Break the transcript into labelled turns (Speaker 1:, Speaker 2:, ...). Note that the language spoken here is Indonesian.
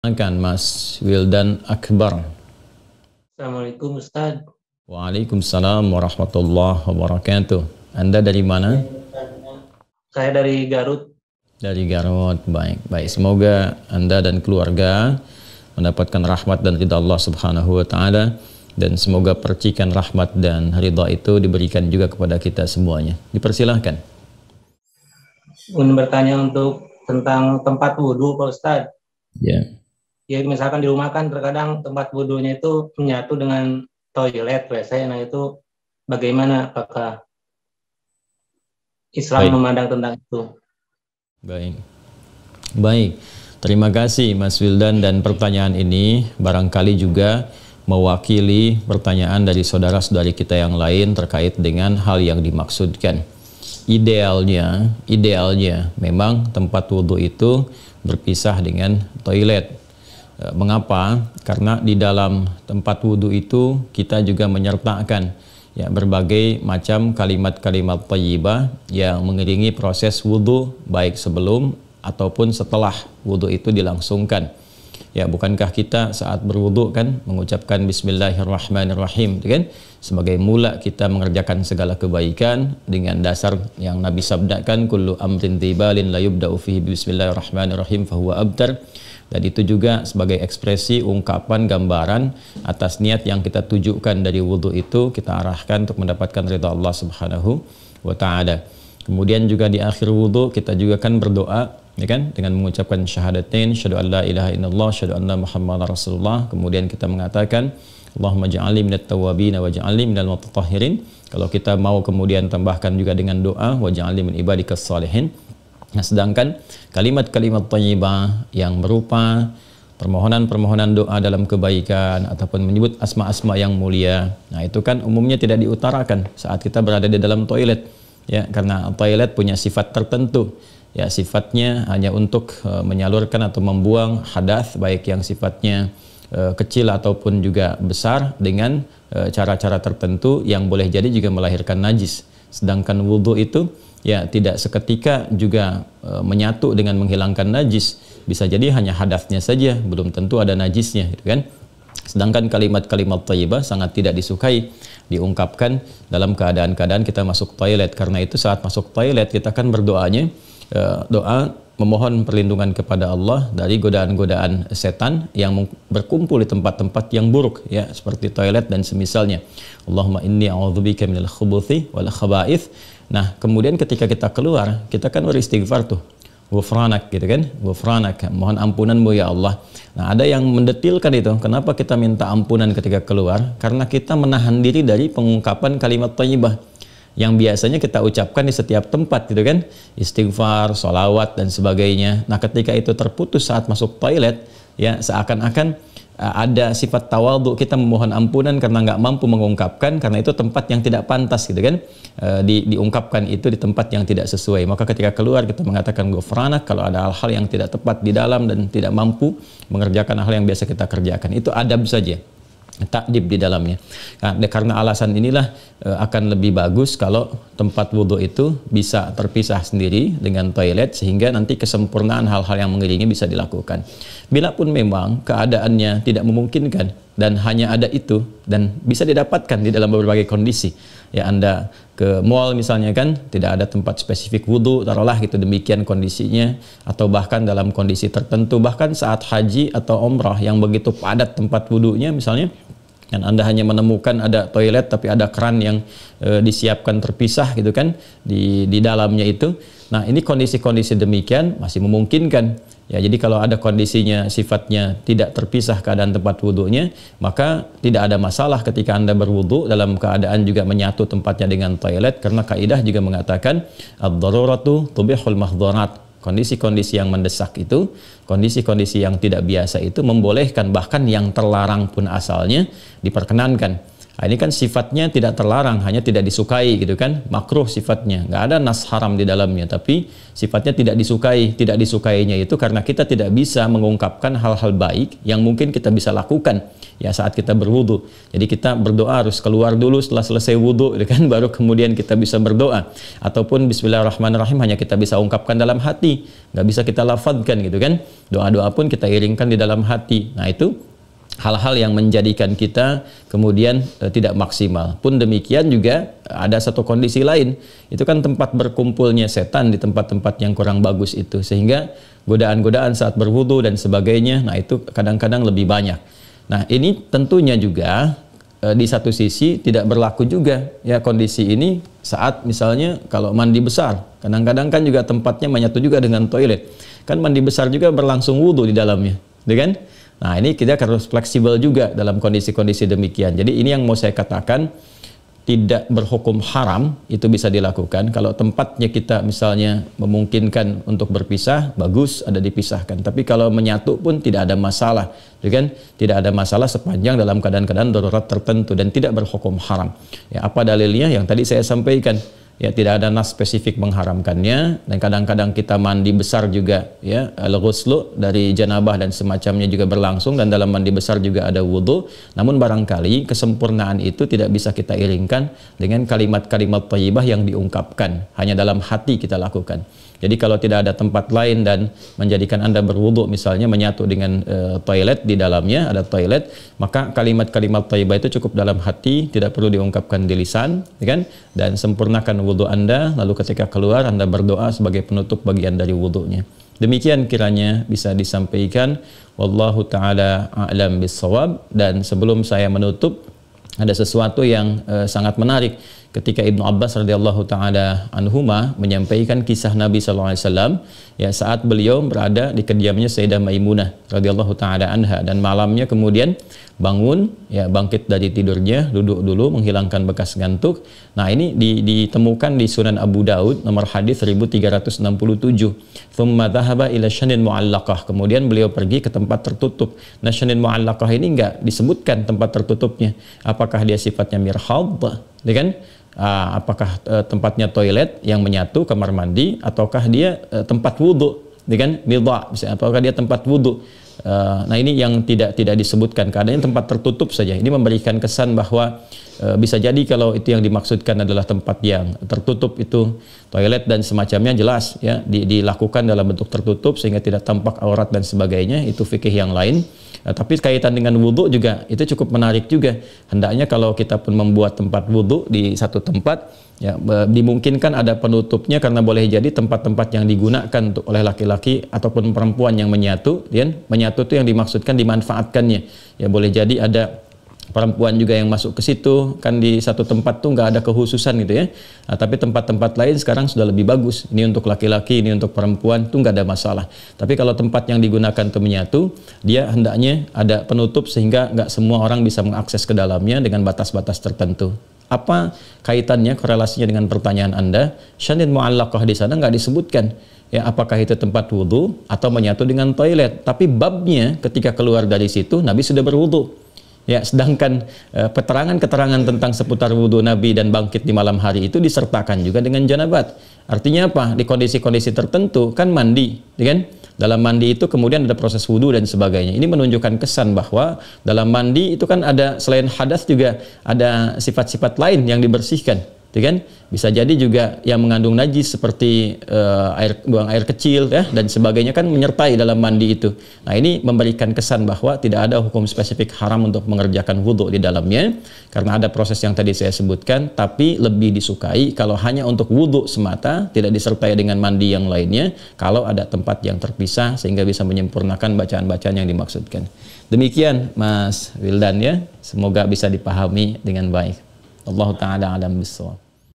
Speaker 1: Kan Mas Wildan Akbar.
Speaker 2: Assalamualaikum Ustaz.
Speaker 1: Waalaikumsalam warahmatullahi wabarakatuh. Anda dari mana?
Speaker 2: Saya dari Garut.
Speaker 1: Dari Garut. Baik, baik. Semoga Anda dan keluarga mendapatkan rahmat dan ridha Allah Subhanahu wa taala, dan semoga percikan rahmat dan ridha itu diberikan juga kepada kita semuanya. Dipersilahkan.
Speaker 2: Ingin bertanya tentang tempat wudhu Pak Ustaz.
Speaker 1: Ya.
Speaker 2: Ya misalkan di rumah kan terkadang tempat wudhunya itu menyatu dengan toilet WC. Nah itu bagaimana, apakah Islam
Speaker 1: Baik.
Speaker 2: memandang tentang itu?
Speaker 1: Baik. Baik. Terima kasih Mas Wildan, dan pertanyaan ini barangkali juga mewakili pertanyaan dari saudara-saudari kita yang lain terkait dengan hal yang dimaksudkan. Idealnya memang tempat wudhu itu berpisah dengan toilet. Mengapa? Karena di dalam tempat wudhu itu kita juga menyertakan berbagai macam kalimat-kalimat thayyibah yang mengiringi proses wudhu, baik sebelum ataupun setelah wudhu itu dilangsungkan. Bukankah kita saat berwudhu kan mengucapkan Bismillahirrahmanirrahim, kan? Sebagai mula kita mengerjakan segala kebaikan dengan dasar yang Nabi sabdakan, kullu amrin tibalin la yubda'u fihi Bismillahirrahmanirrahim fahuwa abtar. Dan itu juga sebagai ekspresi ungkapan gambaran atas niat yang kita tujukan dari wudhu itu, kita arahkan untuk mendapatkan ridha Allah Subhanahu wa taala. Kemudian juga di akhir wudhu kita juga kan berdoa, kan, dengan mengucapkan syahadatain, syahadu an la ilaha illallah, syahadu anna muhammadar rasulullah. Kemudian kita mengatakan Allahumma ja'alni minat tawwabin wa ja'alni minal mutatahhirin. Kalau kita mau kemudian tambahkan juga dengan doa wa ja'alni min ibadikas salihin. Nah, sedangkan kalimat-kalimat thayyibah yang berupa permohonan-permohonan doa dalam kebaikan ataupun menyebut asma-asma yang mulia, nah itu kan umumnya tidak diutarakan saat kita berada di dalam toilet, karena toilet punya sifat tertentu, sifatnya hanya untuk menyalurkan atau membuang hadas, baik yang sifatnya kecil ataupun juga besar, dengan cara-cara tertentu yang boleh jadi juga melahirkan najis. Sedangkan wudhu itu tidak seketika juga menyatu dengan menghilangkan najis. Bisa jadi hanya hadasnya saja, belum tentu ada najisnya, gitu kan. Sedangkan kalimat-kalimat thayyibah sangat tidak disukai diungkapkan dalam keadaan-keadaan kita masuk toilet. Karena itu saat masuk toilet kita kan berdoanya doa memohon perlindungan kepada Allah dari godaan-godaan setan yang berkumpul di tempat-tempat yang buruk, seperti toilet dan semisalnya. Allahumma inni a'udzubika minal khubuthi wal khaba'ith. Nah, kemudian ketika kita keluar, kita kan beristighfar tuh. Ghufranak, gitu kan? Ghufranak, mohon ampunanmu ya Allah. Nah, ada yang mendetilkan itu. Kenapa kita minta ampunan ketika keluar? Karena kita menahan diri dari pengungkapan kalimat thayyibah yang biasanya kita ucapkan di setiap tempat, gitu kan? Istighfar, sholawat dan sebagainya. Nah, ketika itu terputus saat masuk toilet, seakan-akan ada sifat tawadhu, kita memohon ampunan karena nggak mampu mengungkapkan, karena itu tempat yang tidak pantas, gitu kan? Diungkapkan itu di tempat yang tidak sesuai. Maka ketika keluar kita mengatakan ghufranak kalau ada hal-hal yang tidak tepat di dalam dan tidak mampu mengerjakan hal yang biasa kita kerjakan. Itu adab saja, takdib di dalamnya. Nah, karena alasan inilah akan lebih bagus kalau tempat wudhu itu bisa terpisah sendiri dengan toilet, sehingga nanti kesempurnaan hal-hal yang mengiringi bisa dilakukan. Bila pun memang keadaannya tidak memungkinkan dan hanya ada itu dan bisa didapatkan di dalam berbagai kondisi, Anda ke mall misalnya kan, tidak ada tempat spesifik wudhu, taruhlah gitu, demikian kondisinya, atau bahkan dalam kondisi tertentu, bahkan saat haji atau umrah yang begitu padat tempat wudhunya misalnya, dan Anda hanya menemukan ada toilet tapi ada keran yang disiapkan terpisah, gitu kan, di dalamnya itu. Nah, ini kondisi-kondisi demikian masih memungkinkan. Jadi kalau ada kondisinya sifatnya tidak terpisah keadaan tempat wudhunya, maka tidak ada masalah ketika Anda berwudhu dalam keadaan juga menyatu tempatnya dengan toilet, karena kaidah juga mengatakan ad-daruratu tubihul mahdharat. Kondisi-kondisi yang mendesak itu, kondisi-kondisi yang tidak biasa itu membolehkan, bahkan yang terlarang pun asalnya diperkenankan. Nah, ini kan sifatnya tidak terlarang, hanya tidak disukai gitu kan, makruh sifatnya, nggak ada nas haram di dalamnya, tapi sifatnya tidak disukai. Tidak disukainya itu karena kita tidak bisa mengungkapkan hal-hal baik yang mungkin kita bisa lakukan ya saat kita berwudu. Jadi kita berdoa harus keluar dulu setelah selesai wudu gitu kan, baru kemudian kita bisa berdoa. Ataupun bismillahirrahmanirrahim hanya kita bisa ungkapkan dalam hati, nggak bisa kita lafadzkan gitu kan. Doa-doa pun kita iringkan di dalam hati. Nah itu hal-hal yang menjadikan kita kemudian tidak maksimal. Pun demikian juga ada satu kondisi lain, itu kan tempat berkumpulnya setan di tempat-tempat yang kurang bagus itu, sehingga godaan-godaan saat berwudu dan sebagainya, nah itu kadang-kadang lebih banyak. Nah ini tentunya juga di satu sisi tidak berlaku juga ya kondisi ini saat misalnya kalau mandi besar, kadang-kadang kan juga tempatnya menyatu juga dengan toilet, kan mandi besar juga berlangsung wudu di dalamnya, ya kan? Nah ini kita harus fleksibel juga dalam kondisi-kondisi demikian. Jadi ini yang mau saya katakan, tidak berhukum haram, itu bisa dilakukan. Kalau tempatnya kita misalnya memungkinkan untuk berpisah, bagus ada dipisahkan. Tapi kalau menyatu pun tidak ada masalah, kan? Tidak ada masalah sepanjang dalam keadaan-keadaan darurat tertentu dan tidak berhukum haram. Ya, apa dalilnya? Yang tadi saya sampaikan. Ya, tidak ada nas spesifik mengharamkannya, dan kadang-kadang kita mandi besar juga ya, al-ghuslu dari janabah dan semacamnya juga berlangsung, dan dalam mandi besar juga ada wudu. Namun barangkali kesempurnaan itu tidak bisa kita iringkan dengan kalimat-kalimat thayyibah yang diungkapkan, hanya dalam hati kita lakukan. Jadi kalau tidak ada tempat lain dan menjadikan Anda berwudu misalnya menyatu dengan toilet, di dalamnya ada toilet, maka kalimat-kalimat thayyibah itu cukup dalam hati, tidak perlu diungkapkan di lisan, ya kan? Dan sempurnakan wudu Anda, lalu ketika keluar Anda berdoa sebagai penutup bagian dari wudunya. Demikian kiranya bisa disampaikan. Wallahu taala a'lam bissawab. Dan sebelum saya menutup, ada sesuatu yang sangat menarik ketika Ibnu Abbas radhiyallahu taala anhuma menyampaikan kisah Nabi sallallahu alaihi wasallam ya saat beliau berada di kediamannya Sayyidah Maimunah radhiyallahu taala anha, dan malamnya kemudian bangun ya, bangkit dari tidurnya, duduk dulu menghilangkan bekas ngantuk. Nah ini ditemukan di Sunan Abu Daud nomor hadis 1367. Thumma dhahaba ila syanin mu'allaqah, kemudian beliau pergi ke tempat tertutup. Nah syanin mu'allaqah ini enggak disebutkan tempat tertutupnya, apakah dia sifatnya mirhad, ya kan? Apakah tempatnya toilet yang menyatu, kamar mandi, ataukah dia tempat wudhu, ya kan? Midha, misalnya, apakah dia tempat wudhu? Nah ini yang tidak disebutkan, keadaannya tempat tertutup saja. Ini memberikan kesan bahwa bisa jadi kalau itu yang dimaksudkan adalah tempat yang tertutup, itu toilet dan semacamnya, jelas ya dilakukan dalam bentuk tertutup sehingga tidak tampak aurat dan sebagainya, itu fikih yang lain. Tapi kaitan dengan wudhu juga itu cukup menarik juga. Hendaknya kalau kita pun membuat tempat wudhu di satu tempat, ya dimungkinkan ada penutupnya, karena boleh jadi tempat-tempat yang digunakan untuk oleh laki-laki ataupun perempuan yang menyatu, ya, menyatu itu yang dimaksudkan dimanfaatkannya. Ya boleh jadi ada perempuan juga yang masuk ke situ, kan di satu tempat tuh nggak ada kehususan gitu ya. Nah, tapi tempat-tempat lain sekarang sudah lebih bagus. Ini untuk laki-laki, ini untuk perempuan, tuh nggak ada masalah. Tapi kalau tempat yang digunakan untuk menyatu, dia hendaknya ada penutup sehingga nggak semua orang bisa mengakses ke dalamnya dengan batas-batas tertentu. Apa kaitannya, korelasinya dengan pertanyaan Anda? Syanin mu'allaqah di sana nggak disebutkan. Ya, apakah itu tempat wudhu atau menyatu dengan toilet? Tapi babnya ketika keluar dari situ, Nabi sudah berwudhu. Ya, sedangkan keterangan-keterangan tentang seputar wudhu Nabi dan bangkit di malam hari itu disertakan juga dengan janabat. Artinya apa? Di kondisi-kondisi tertentu kan mandi, ya kan? Dalam mandi itu kemudian ada proses wudhu dan sebagainya. Ini menunjukkan kesan bahwa dalam mandi itu kan ada selain hadas juga ada sifat-sifat lain yang dibersihkan, ya kan? Bisa jadi juga yang mengandung najis seperti buang air kecil ya dan sebagainya kan menyertai dalam mandi itu. Nah ini memberikan kesan bahwa tidak ada hukum spesifik haram untuk mengerjakan wudhu di dalamnya, karena ada proses yang tadi saya sebutkan. Tapi lebih disukai kalau hanya untuk wudhu semata, tidak disertai dengan mandi yang lainnya, kalau ada tempat yang terpisah sehingga bisa menyempurnakan bacaan-bacaan yang dimaksudkan. Demikian Mas Wildan ya, semoga bisa dipahami dengan baik. Allah Ta'ala alam bisawab.